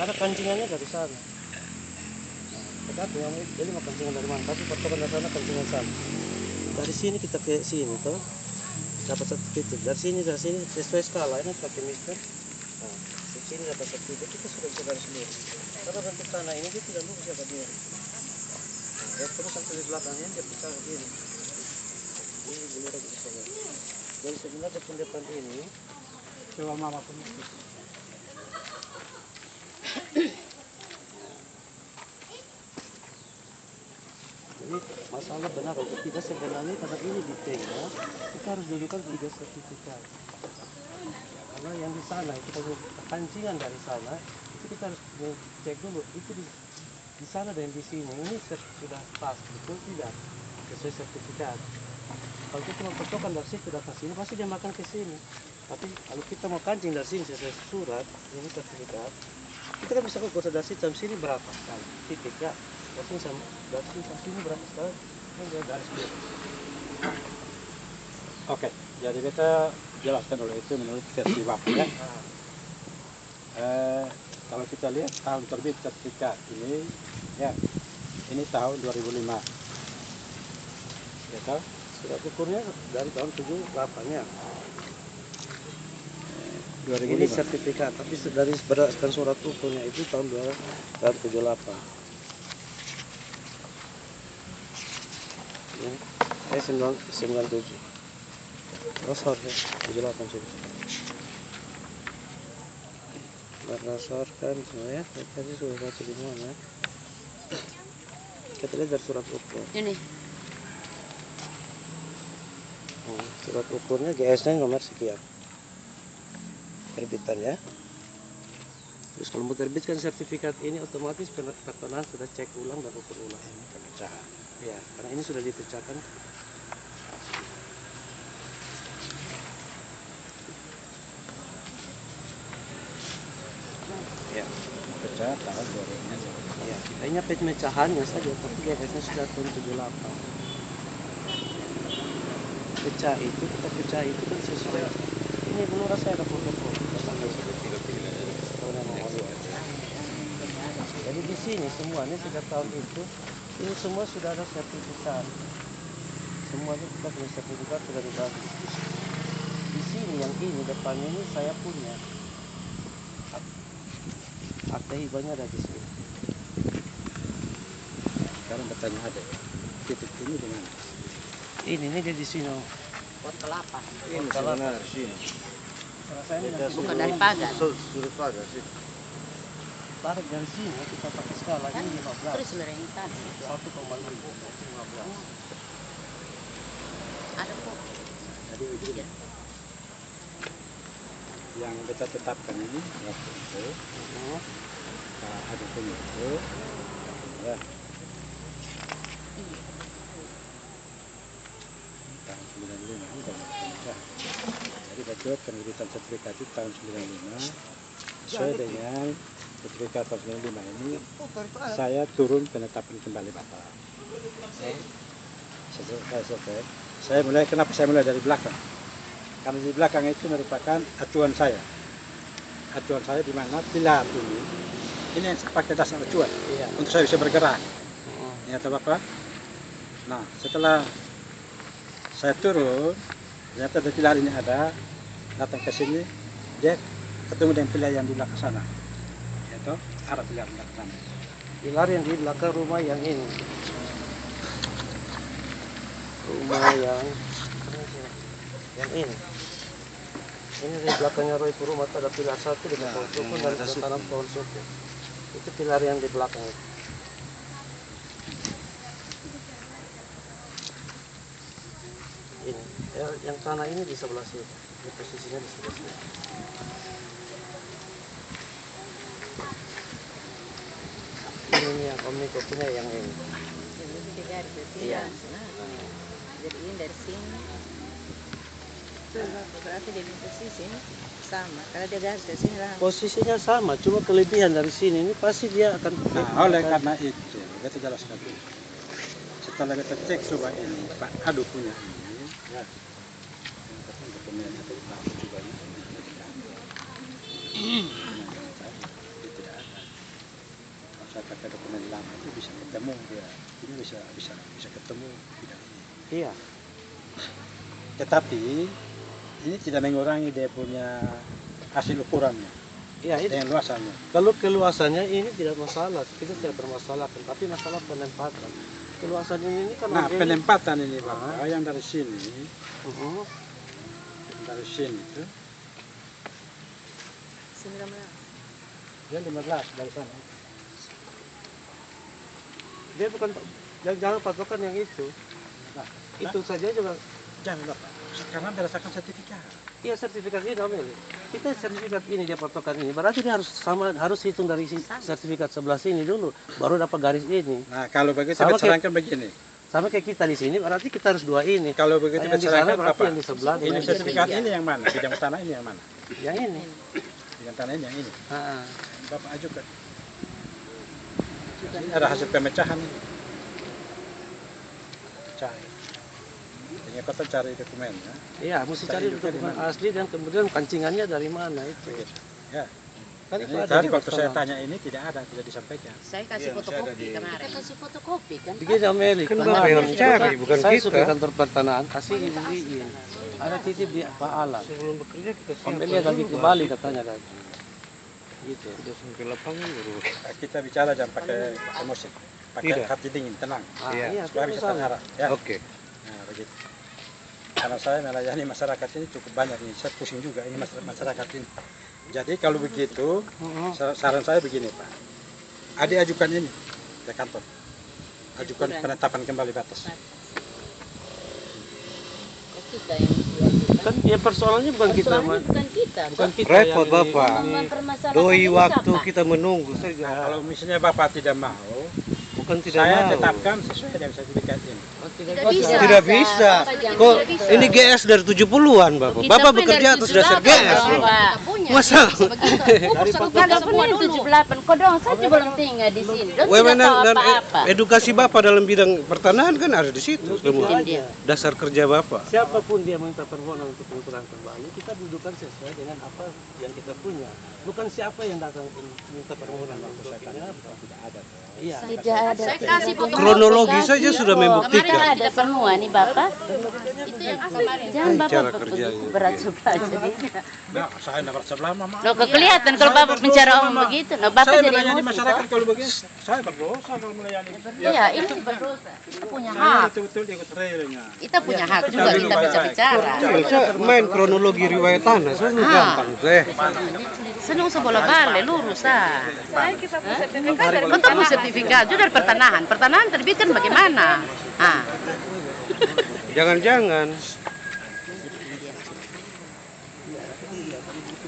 Karena kancingannya dari sana. Tergantung kamu jadi mau kancingan dari mana, tapi patokan dari sana kancingan sama. Dari sini kita ke sini tuh dapat satu titik. Dari sini sesuai skala ini pakai meter. Nah, di sini dapat satu titik kita sudah bisa garis lurus. Karena bentuk tanah ini dia tidak lurus ya begini. Nah, ya, terus sampai di belakangnya dia pecah begini. Ini benar bisa lihat. Jadi sebenarnya pendepan ini coba mama punya. Jadi masalah benar atau tidak sebenarnya karena ini detailnya kita harus dulukan 3 sertifikat. Karena yang di sana itu kalau kancingan dari sana itu kita harus cek dulu itu di sana dan di sini ini sudah pas betul tidak sesuai sertifikat. Kalau kita mau patokan dari situ datang sini pasti dia makan ke sini. Tapi kalau kita mau kancing dari sini sesuai surat ini sertifikat kita kan bisa ukur dari sini berapa kali titik ya. Dari sini berapa sekali? Kan dia garis biru. Oke, jadi kita jelaskan dulu itu menurut versi Bapak ya. Kalau kita lihat tahun terbit sertifikat ini, ya, ini tahun 2005. Ya tahu? Surat ukurnya dari tahun 78 ya. 2005. Ini sertifikat, tapi dari berdasarkan surat ukurnya itu tahun 78. Ini 97. Oh sorry, 78 sih. Berdasarkan ya, tadi sudah baca di mana? Kita lihat dari surat ukur. Ini. Surat ukurnya GS-nya nomor sekian. Terbitan ya. Terus kalau mau terbitkan sertifikat ini otomatis penerbangan sudah cek ulang dan ukur ulang. Ini pemecahan. Ya, karena ini sudah dipecahkan. Ya, Pecah tahun 2005. ya. Kayaknya pemecahannya saja, tapi GS-nya sudah tahun 78. Pecah itu kita pecah itu kan sesuai. Ini belum rasa ada foto-foto. Jadi di sini semuanya sejak tahun itu ini semua sudah ada sertifikat. Semuanya kita punya sertifikat sudah dibagi. Di sini yang ini depannya ini saya punya. Akta hibahnya ada di sini. Sekarang bertanya ada titik ini di mana? Ini dia di sini. Pot kelapa. Ini sebenarnya di sini. Bukan dari pagar. Sudut pagar sih. Tarik dari sini kita pakai skala Kan ini 15. terus lereng tadi. 1,5 Ada kok. Jadi begini. Yang kita tetapkan ini waktu itu ada punya itu ya tahun 95 ini banyak pemecah. Jadi betul penerbitan sertifikat itu tahun 95 sesuai dengan sertifikat tahun 95 ini saya turun penetapan kembali Bapak. Saya selesai. Kenapa saya mulai dari belakang? Karena di belakang itu merupakan acuan saya. Acuan saya di mana pilar ini yang saya pakai dasar acuan untuk saya bisa bergerak. Ya tahu Bapak. Nah setelah saya turun, ternyata dari pilar ini ada, datang ke sini, dia ketemu dengan pilar yang di belakang sana. Yaitu arah pilar di belakang sana. Pilar yang di belakang rumah yang ini. Rumah yang ini. Ini di belakangnya Roy rumah ada pilar satu dengan pohon suku dan ada tanam pohon suku. Itu pilar yang di belakang itu. Ini yang tanah ini di sebelah sini. Ini posisinya di sebelah sini. Ini yang Om Niko punya yang ini. Jadi tiga garis dari sini. Iya. Jadi ini dari sini. Berarti dia di posisi ini sama. Kalau dia garis dari sini lah. Posisinya sama, cuma kelebihan dari sini ini pasti dia akan. Nah, oleh karena itu, kita jelaskan dulu. Setelah kita cek coba ini, Pak Adu punya ini, ya. Dokumennya dari Pak Adu juga ini. Tidak ada. lama itu bisa ketemu dia. Ini bisa ketemu bidang ini. Iya. Tetapi ini tidak mengurangi dia punya hasil ukurannya Iya, itu. dengan luasannya. Kalau keluasannya ini tidak masalah, kita tidak permasalahkan, tapi masalah penempatan. Keluasan ini kan Nah, organik. penempatan ini Bapak yang dari sini, Mhm. dari sini itu 19. dia 15 dari sana. Dia bukan, jangan patokan yang itu. Nah, Itu saja juga. jangan Bapak, karena berdasarkan sertifikat. Iya, sertifikat ini namanya. Kita sertifikat ini dia patokan ini, berarti dia harus hitung dari sertifikat sebelah sini dulu, baru dapat garis ini. Nah, kalau begitu Sama bersangkan begini. Sama kayak kita di sini, berarti kita harus dua ini. Kalau begitu Yang di sana bersangkan berarti Bapak, yang di sebelah. ini dengan sertifikat Iya. ini yang mana? Bidang tanah ini yang mana? yang ini. Bidang tanah ini yang ini. Ah, Bapak ajukan. Ini ada hasil pemecahan ini. Pecahan. Ini kota cari dokumennya. iya, mesti Cari cari juga di dokumen mana. asli dan kemudian pancingannya dari mana itu. Begitu. Ya. Kan Ini itu ada tadi di waktu saya sana. tanya ini tidak ada, tidak disampaikan. Saya kasih fotokopi kemarin. Kita kasih fotokopi kan? Begini Ameli, Kan kemarin Bapak yang itu cari, kan bukan saya kita. suka kantor pertanahan, kasih dibeliin. Ada titip di Pak Alan. Sebelum bekerja kita Ameli lagi ke Bali katanya kan. Gitu. Sudah sampai lapangan baru. Kita bicara jangan pakai emosi. Pakai Tidak. hati dingin, tenang. Ah, Iya. iya, Supaya itu bisa misalnya. terarah. Ya. Oke. Nah, begitu. Karena saya melayani masyarakat ini cukup banyak ini. Saya pusing juga ini masyarakat ini. Jadi kalau begitu, Mhm. saran saya begini Pak. Adik ajukan ini ke kantor. Ajukan penetapan kembali batas. Kita yang diajukan. Kan ya persoalannya bukan kita, Soalnya Mas. bukan kita. Bukan kita Repot, yang Bapak. ini. Mempermasalahkan Doi ini waktu siapa? kita menunggu saja. Nah, kalau misalnya Bapak tidak mau, Bukan tidak saya mau. tetapkan sesuai dengan sertifikat ini. Oh, Tidak bisa. bisa. Tidak bisa. Bapak jangan Kok tidak bisa. ini GS dari 70-an, Bapak. Kita Bapak pun bekerja dari atas dasar 78 GS dong, loh. Pak. Masa? Dari Kalau pun dari 78, kok dong saja belum tinggal di sini. Dong tidak Wewenang tahu dan apa-apa. edukasi Bapak dalam bidang pertanahan kan ada di situ semua. Mungkin dia. Dasar kerja Bapak. Siapapun dia minta permohonan untuk pengukuran kembali, kita dudukan sesuai dengan apa yang kita punya. Bukan siapa yang datang minta permohonan untuk ini apa. Tidak ada. Iya. Tidak ada. Saya kasih fotokopi. Kronologi saja sudah Kemarin membuktikan. ada semua nih Bapak. Itu yang kemarin. Jangan Bapak Cara kerjanya. berat sebelah jadi. Nah, saya tidak sebelah Mama. Loh, kok kelihatan kalau Bapak bicara om begitu. Loh, Bapak Saya jadi melayani emosi. masyarakat toh. kalau begini, saya berdosa kalau melayani. Iya, ini berdosa. Kita punya Saya hak. betul-betul ikut realnya. Kita punya hak juga Tapi kita lupa bisa saya. bicara. Saya main kronologi riwayat tanah, saya gampang saya. Senang sebola balik lurus ah. Ketemu sertifikat juga dari pertanahan. Pertanahan terbitkan bagaimana? Ah. Jangan-jangan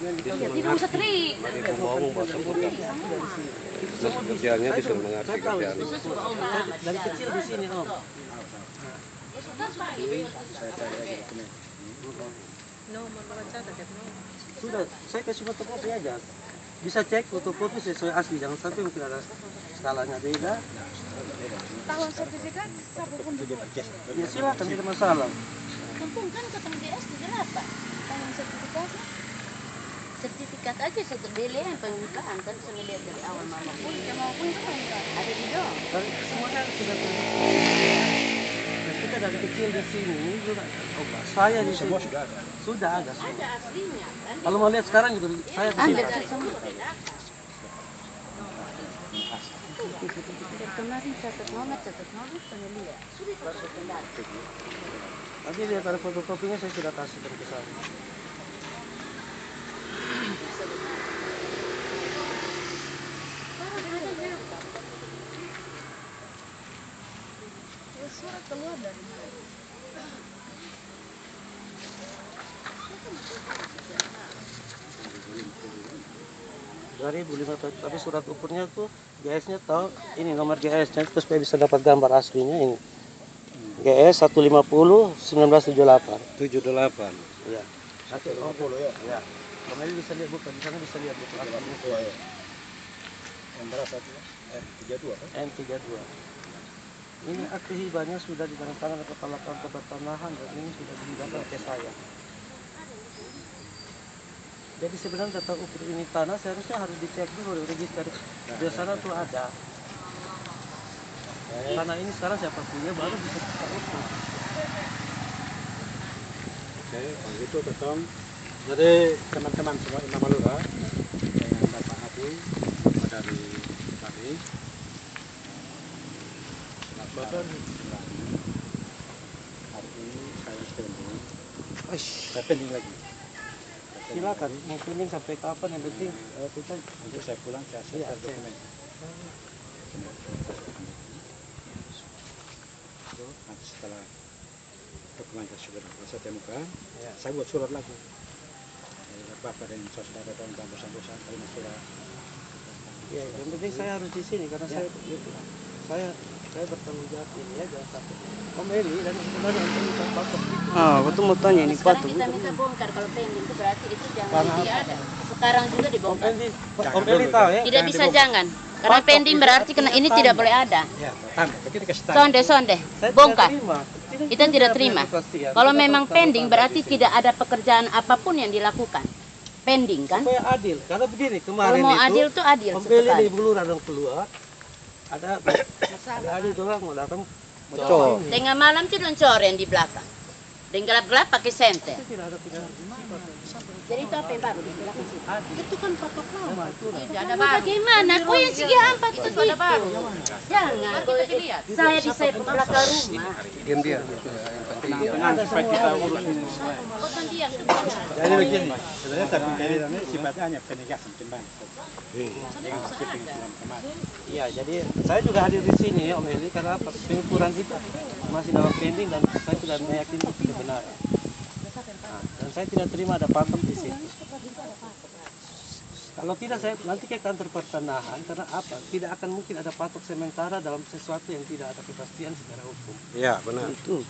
Ya, tidak usah terik. mereka ngomong bahasa bukan. Terus kerjanya bisa mengerti kerjaan. Dari kecil di sini, Om. Saya cari lagi dokumen. Sudah, saya kasih fotokopi aja. Bisa cek fotokopi sesuai asli, jangan sampai mungkin ada skalanya beda. Tahun sertifikat siapapun Itu dia pakai. Ya silakan, tidak masalah. Kampung kan ketemu DS tidak apa? tahun sertifikatnya Sertifikat aja satu belian pengukaan kan bisa melihat dari awal mama pun ya maupun itu kan ada di dong. Dan semuanya sudah kita dari kecil di sini juga. Oh, saya di Semua sini sudah ada. sudah ada semua. Ada aslinya kan? Kalau mau lihat sekarang juga saya di sini. Ambil semua. Dan kemarin catat nomor saya lihat. Sudah itu Nanti lihat ada fotokopinya saya sudah kasihkan ke sana. ya, surat keluar dari mana? 2005, tapi surat ukurnya tuh GS-nya tahu ini nomor GS-nya terus supaya bisa dapat gambar aslinya ini. GS 150 1978. 78. Iya. 150 ya. Iya. Kemarin bisa lihat bukan di sana bisa lihat buku aslinya. Yang berapa itu? 32 kan? N32. Ini akte hibahnya sudah ditandatangani kepala kantor pertanahan dan ini sudah dihibahkan ke saya. Jadi sebenarnya data ukur ini tanah seharusnya harus dicek dulu di register. Di sana tuh ada. Tanah ini sekarang siapa punya baru bisa kita urus. Oke, kalau gitu ketong. Jadi teman-teman semua Imam Lurah dengan Bapak Abu dari Bali. Bapak hari ini saya pending. Saya pending lagi. Silakan, mau pending sampai kapan yang penting kita Untuk saya pulang saya share dokumen. Nanti setelah dokumen sudah saya temukan, saya buat surat lagi. Bapak dan saudara dan dosa-dosa terima surat. ya, yang penting saya harus di sini karena saya bertanggung jawab ini ya, jangan sampai Om Eli dan sebenarnya untuk kita patok itu. Betul mau tanya ini sekarang kita minta bongkar kalau pending itu berarti itu jangan ada. Sekarang juga dibongkar. Om Eli tahu ya. Tidak bisa jangan. Karena pending berarti kena ini tidak boleh ada. Ya, tanda. Begitu kasih tanda. Sonde, bongkar. Kita tidak terima. Kalau memang pending berarti tidak ada pekerjaan apapun yang dilakukan. Pending kan? Supaya adil, karena begini Kalau kemarin mau itu adil tuh adil Om Eli sekali. di Bulur ada keluar, ada adil orang mau datang Betul. ini. Tengah malam tuh doncoren di belakang. Dan gelap-gelap pakai senter. Itu tidak ada pidana. Jadi itu apa yang baru di belakang situ? Itu kan patok lama itu. Tidak ada baru. Bagaimana? Kau yang segi empat itu ada baru. Jangan. Saya di saya belakang rumah. Diam dia. Tenang supaya kita urus ini. Kau kan diam. Jadi begini, sebenarnya tapi ini sifatnya hanya penegasan kembali. Iya, jadi saya juga hadir di sini Om Eli karena pengukuran itu masih dalam pending dan saya tidak meyakini itu kebenaran. Dan saya tidak terima ada patok di situ. Kalau tidak saya nanti ke kantor pertanahan karena apa? Tidak akan mungkin ada patok sementara dalam sesuatu yang tidak ada kepastian secara hukum. Iya, benar. Itu.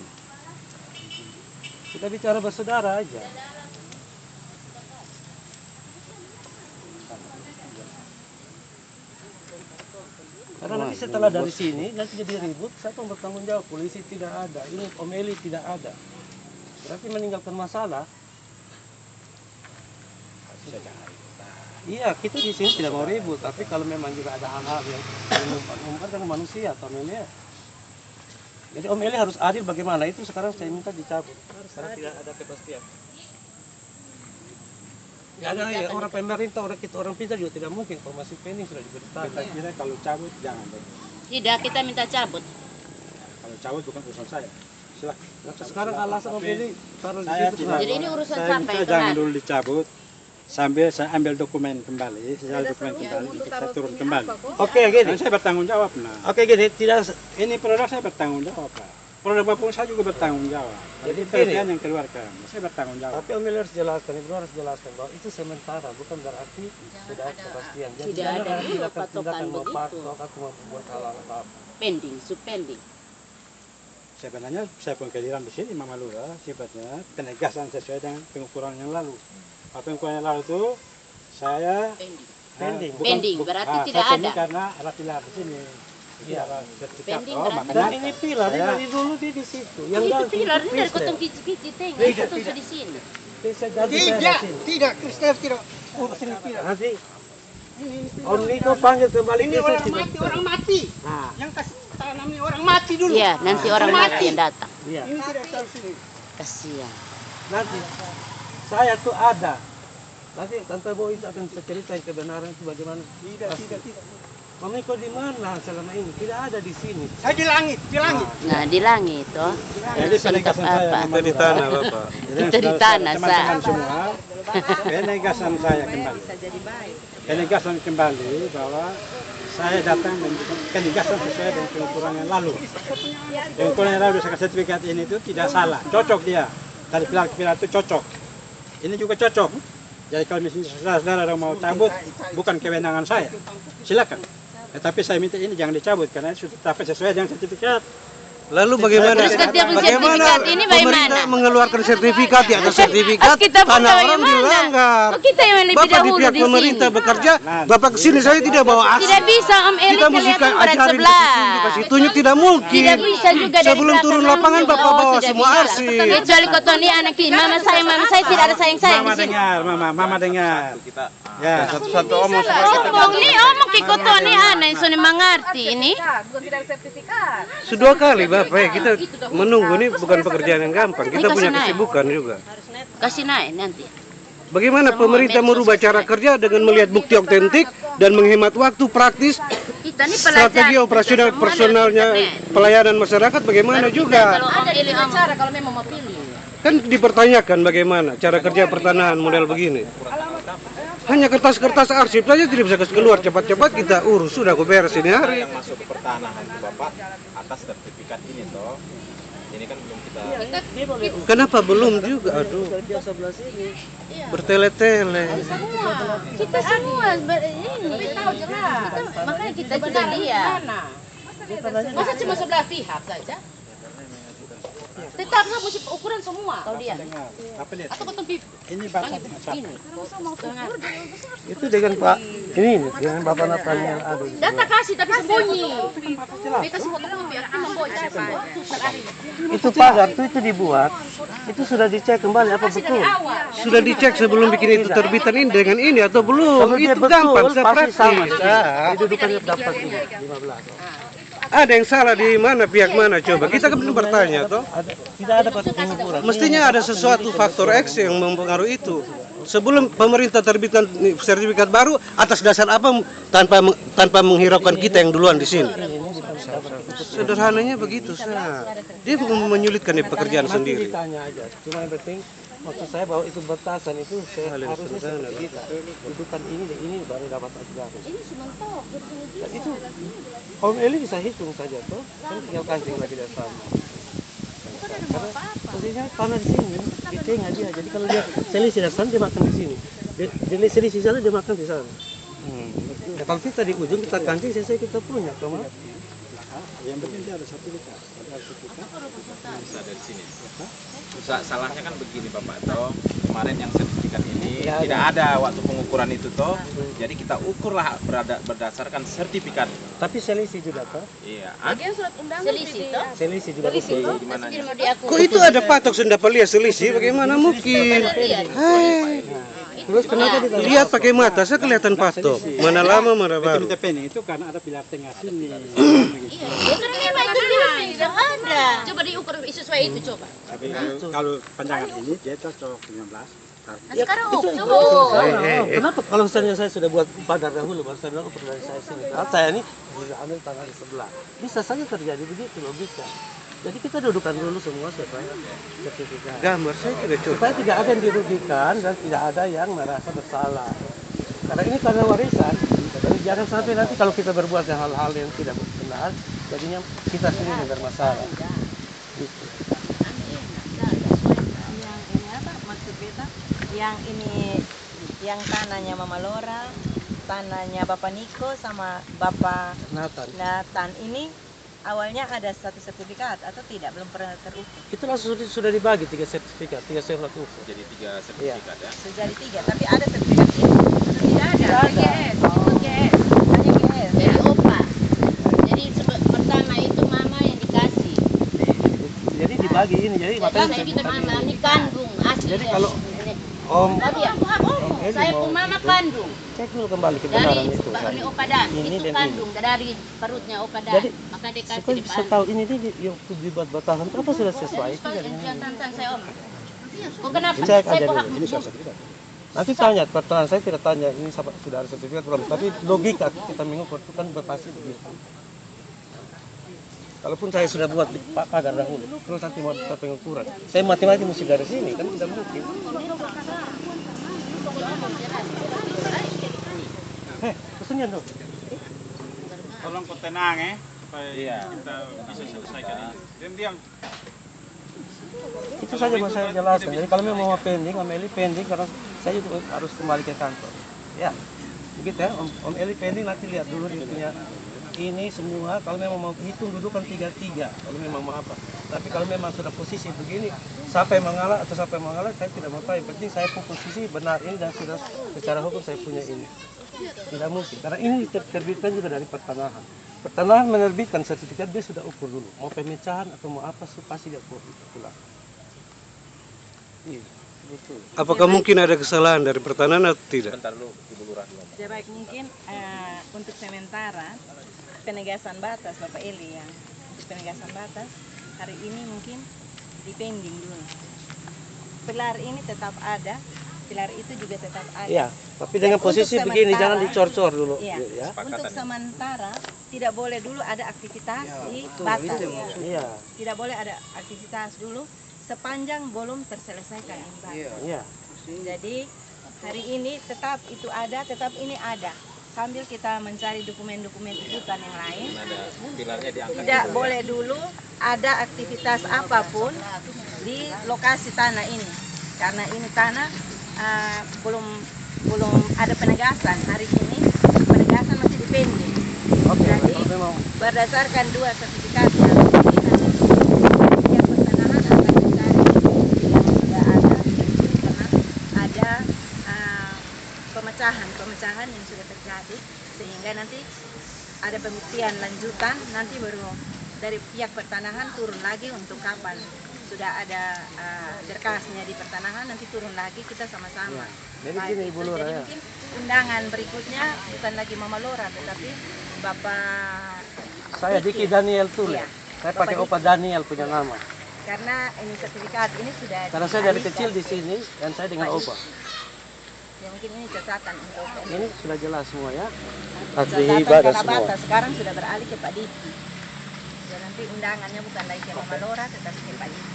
Kita bicara bersaudara aja. Karena nanti setelah dari sini nanti jadi ribut, saya pun bertanggung jawab. Polisi tidak ada, ini Om Eli tidak ada. Berarti meninggalkan masalah. Iya, kita di sini tidak mau ribut, tapi kalau memang juga ada hal-hal yang mengumpat kan manusia atau ya. Jadi Om Eli harus adil bagaimana itu sekarang saya minta dicabut. Karena tidak ada kepastian. Ya ada ya, orang pemerintah, orang pintar juga tidak mungkin kalau masih pending sudah diberitahu. Kita kira kalau cabut jangan. Tidak, kita minta cabut. Kalau cabut bukan urusan saya. Silakan. Nah, sekarang alasan Om Eli taruh di Saya situ. tidak. Jadi ini urusan Saya siapa minta yang jangan kena? dulu dicabut. Sambil saya ambil dokumen kembali, saya dokumen kembali untuk saya turun kembali. Oke, gini. Dan saya bertanggung jawab nah. Oke, gini, tidak Ini produk saya bertanggung jawab, Pak. Produk apapun saya juga bertanggung jawab. Jadi Jadi penelitian yang keluarkan, saya bertanggung jawab. tapi Om Eli harus jelaskan, Ibu harus jelaskan bahwa itu sementara, bukan berarti tidak ada kepastian. Jadi Tidak ada jangan juga tindakan patokan mau begitu. patok atau mau membuat hal-hal apa-apa. Pending, subpending. Sebenarnya saya pun kehadiran di sini Mama Lurah sifatnya penegasan sesuai dengan pengukuran yang lalu. Pengukuran yang lalu itu saya Pending. Pending. Pending, berarti saya tidak pending ada. karena ada pilar di sini. Iya. Ada sertifikat. Pending Oh, berarti- makanya Dan ini pilar, ini saya- dari dulu dia di situ. Yang itu ganti pilar ini dari Kristen. kotong kici-kici tengok. Tidak, Itu tidak. di sini. Bisa ganti saya di sini. Tidak, Kristen tidak urus ini tidak. Nanti Om Niko panggil kembali Ini Kristen, orang tidak mati, bisa. orang mati. Nah, Yang kasih tanam ini orang mati dulu. Iya, nanti orang mati yang datang. iya. Ini tidak tahu sini. Kasihan. Nanti saya tuh ada. Nanti Tante Boy akan cerita kebenaran itu bagaimana. Tidak. Om Niko di mana selama ini? Tidak ada di sini. Saya di langit. Nah, di langit toh. Jadi penegasan saya apa? Mama Kita di Lurah. tanah, Bapak. Jadi Kita di tanah, teman-teman Sa. semua, penegasan saya kembali. Penegasan kembali bahwa saya datang dan penegasan sesuai dengan pengukuran yang lalu. Pengukuran yang lalu dengan sertifikat ini itu tidak salah, cocok dia. Dari pilar ke pilar itu cocok. Ini juga cocok. Jadi kalau misalnya saudara mau cabut, bukan kewenangan saya. Silakan. Tetapi saya minta ini jangan dicabut karena sudah dapat sesuai dengan sertifikat. Lalu bagaimana? Terus setiap Bagaimana sertifikat ini pemerintah bagaimana? mengeluarkan sertifikat di atas sertifikat Kita pun tanah tahu orang yang mana. dilanggar. Oh, kita yang lebih Bapak di dahulu pihak di pemerintah sini. bekerja, Bapak kesini saya tidak bawa aksi. Tidak bisa Om Eli Kita mesti kelihatan berat ajarin sebelah. dikasih tunjuk tidak mungkin. Tidak bisa juga dari Sebelum belakang turun lapangan langsung. Bapak bawa tidak semua bisa. arsip. Kecuali kau Tony anak ini, mama saya tidak ada sayang Mama di sini. dengar, mama dengar. Ya. Satu-satu omong Omong kiko Tony anak yang sudah mengerti ini. Bukan tidak ada sertifikat. Sudah kali Bapak ya, kita menunggu ini bukan pekerjaan yang gampang. Kita Ini punya kasih naik. kesibukan juga. Kasih naik nanti. Bagaimana pemerintah merubah cara kerja dengan melihat bukti otentik dan menghemat waktu praktis, Kita ini strategi operasional personalnya pelayanan masyarakat bagaimana juga? Kalau Om Eli cara kalau memang mau pilih. Kan dipertanyakan bagaimana cara kerja pertanahan model begini. Hanya kertas-kertas arsip saja tidak bisa keluar cepat-cepat, kita urus sudah aku beres ini hari. yang masuk ke pertanahan itu Bapak atas sertifikat ini toh. Ini kan belum kita Kenapa belum juga? Aduh, bertele-tele. Kita semua ini tahu jelas. Makanya kita juga lihat. Masa cuma sebelah pihak saja? Tetap mesti ukuran semua kau dia. Apa lihat? Atau betul Ini bapak. ini. Itu dengan Pak ini dengan Bapak Nathan yang ada. Data kasih tapi sembunyi. Kita semua tahu biar sembunyi. Itu pagar itu dibuat, itu sudah dicek kembali apa betul. Sudah dicek sebelum bikin itu terbitan ini dengan ini atau belum? Itu gampang, praktis. Kedudukannya dapat 15. Ada yang salah di mana, pihak mana coba? Kita kan belum bertanya toh. Tidak ada pengukuran. Mestinya ada sesuatu faktor X yang mempengaruhi itu. Sebelum pemerintah terbitkan sertifikat baru, atas dasar apa tanpa menghiraukan kita yang duluan di sini? Sederhananya begitu, dia menyulitkan di pekerjaan sendiri. Ditanya aja, cuma yang penting maksud saya bahwa itu batasan itu saya harusnya kita dudukan ini baru dapat ajudan. Ini sementok. Itu Om Eli bisa hitung saja toh, kan tinggal kancing lagi dari sana. Karena posisinya tanah di sini, di tengah dia. Jadi kalau dia selisih dari sana dia makan di sini. Dia selisih sana dia makan di sana. Ya, kalau kita di ujung kita kancing selesai kita punya, kemana? Yang penting dia ada sertifikat. Ada sertifikat. bisa dari sini. Salahnya kan begini Bapak toh, kemarin yang sertifikat ini tidak ada waktu pengukuran itu toh. Jadi kita ukurlah berdasarkan sertifikat. Tapi selisih juga toh? Iya. Bagian surat undangan Selisih toh? Selisih juga betul. Gimana? Kok itu ada patok sudah dapat lihat selisih? Bagaimana mungkin? Hai. Terus kenapa lihat pakai mata? Saya kelihatan patok. Mana lama mana baru. Itu TPN itu karena ada pilar tengah sini. Bukan memang itu tidak ada. Coba diukur sesuai itu coba. Tapi kalau panjangan ini dia cocok 15. Nah, sekarang ukur. Kenapa kalau misalnya saya sudah buat pagar dahulu, baru saya bilang ukur dari saya sini. Karena saya ini juga ambil tanah di sebelah. Bisa saja terjadi begitu logika. Jadi kita dudukan dulu semua sesuai sertifikat. Gambar saya tidak coba. Supaya tidak ada yang dirugikan dan tidak ada yang merasa bersalah. Karena ini karena warisan. Jadi jangan sampai nanti kalau kita berbuat hal-hal yang tidak benar, jadinya kita sendiri yang bermasalah. Gitu. Yang ini yang tanahnya Mama Lora, tanahnya Bapak Niko sama Bapak Nathan ini awalnya ada satu sertifikat atau tidak, belum pernah terukur. Itu langsung sudah dibagi 3 sertifikat, 3 surat ukur. Jadi 3 sertifikat ya. Sejadi 3, tapi ada sertifikat ini tidak ada. GS, itu GS. Hanya GS. Jadi opa. Jadi pertama itu mama yang dikasih. Jadi dibagi ini, jadi makanya Jadi kita mama ini kandung asli. Jadi kalau Om Tapi ya, saya pun mama kandung. cek dulu kembali Dari kebenaran itu. ini opadan, Ini itu dan kandung dari perutnya opadan. Jadi Maka dikasih di sekarang setahu ini yang dibuat batasan apa sudah sesuai itu Yang dengan tantan saya om. Kok kenapa? Cek Saya aja kok dulu. Ini sertifikat. Nanti tanya, pertanyaan saya tidak tanya ini sudah ada sertifikat belum, tapi logika kita mengukur itu kan pasti begitu. Kalaupun saya sudah buat di pagar dahulu, terus nanti mau kita pengukuran, saya mati-mati mesti dari sini kan tidak mungkin. Kesenian dong. Tolong kau tenang supaya kita bisa selesaikan ini. Diam-diam. Itu saja mau saya jelaskan. Jadi kalau memang mau pending, Om Eli pending karena saya juga harus kembali ke kantor. Ya, begitu ya. Om Eli pending nanti lihat dulu dia punya ini semua kalau memang mau hitung dudukan 3-3 kalau memang mau apa. Tapi kalau memang sudah posisi begini, siapa yang mengalah atau siapa yang mengalah saya tidak mau tahu. Yang penting saya posisi benar ini dan sudah secara hukum saya punya ini. Tidak mungkin karena ini terbitkan juga dari pertanahan. Pertanahan menerbitkan sertifikat dia sudah ukur dulu. Mau pemecahan atau mau apa pasti dia pulang. Iya. Betul. Apakah mungkin ada kesalahan dari pertanahan atau tidak? Bentar dulu, Ibu Lurah dulu. Ya baik, mungkin untuk sementara penegasan batas Bapak Eli ya. Untuk penegasan batas hari ini mungkin dipending dulu. Pilar ini tetap ada, pilar itu juga tetap ada. Iya, tapi dengan Untuk posisi begini sementara, jangan dicor-cor dulu. Iya. Ya. Untuk sementara tidak boleh dulu ada aktivitas di batas. Iya. Tidak boleh ada aktivitas dulu sepanjang belum terselesaikan ini batas. Iya. Jadi hari ini tetap itu ada, tetap ini ada. Sambil kita mencari dokumen-dokumen ikutan yang lain, Ada pilarnya diangkat. tidak dulu, boleh dulu ada aktivitas apapun di lokasi tanah ini, karena ini tanah belum ada penegasan hari ini, penegasan masih dipending. Oke, Jadi kalau memang berdasarkan dua sertifikat yang pihak pertanahan akan mencari yang sudah ada, karena ada pemecahan yang sudah terjadi, sehingga nanti ada pembuktian lanjutan, nanti baru dari pihak pertanahan turun lagi untuk kapan sudah ada berkasnya di pertanahan, nanti turun lagi kita sama-sama. Jadi Baik, gini itu. Ibu Lura Jadi ya. mungkin undangan berikutnya bukan lagi Mama Lora, tetapi Bapak Saya Diki Daniel Tule. Iya. Saya pakai Opa Daniel punya nama. karena ini sertifikat ini sudah Karena saya dari dialihkan. kecil di sini dan saya dengan Baik. Opa. Ya, mungkin ini catatan untuk Ini sudah jelas semua ya. catatan ibadah karena semua. batas sekarang sudah beralih ke Pak Diki. Ya, nanti undangannya bukan lagi ke Mama Lora tetapi ke Pak Diki.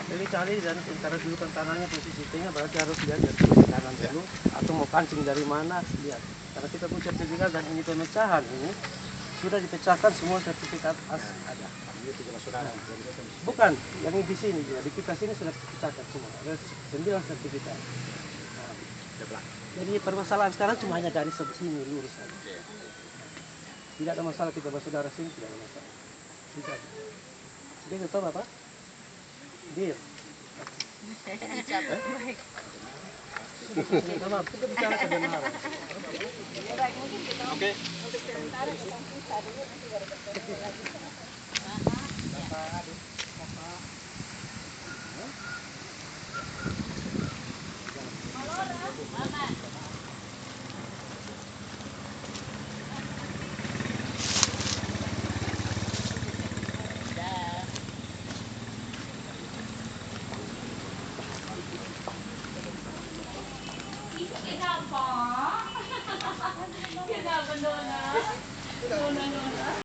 Jadi cari dan antara dudukan tanahnya posisi tengah berarti harus lihat dari sisi kanan dulu atau mau kancing dari mana lihat. Karena kita punya sertifikat dan ini pemecahan ini sudah dipecahkan semua sertifikat ada. Bukan, yang di sini juga di kita sini sudah dipecahkan semua. Ada 9 sertifikat. Nah, jadi permasalahan sekarang cuma hanya dari sini lurus saja. Tidak ada masalah kita bersaudara sini tidak ada masalah. Tidak. Dia tahu apa? Dia. Kita bicara kebenaran. Baik, mungkin kita untuk sementara kita pisah dulu nanti baru bertemu lagi.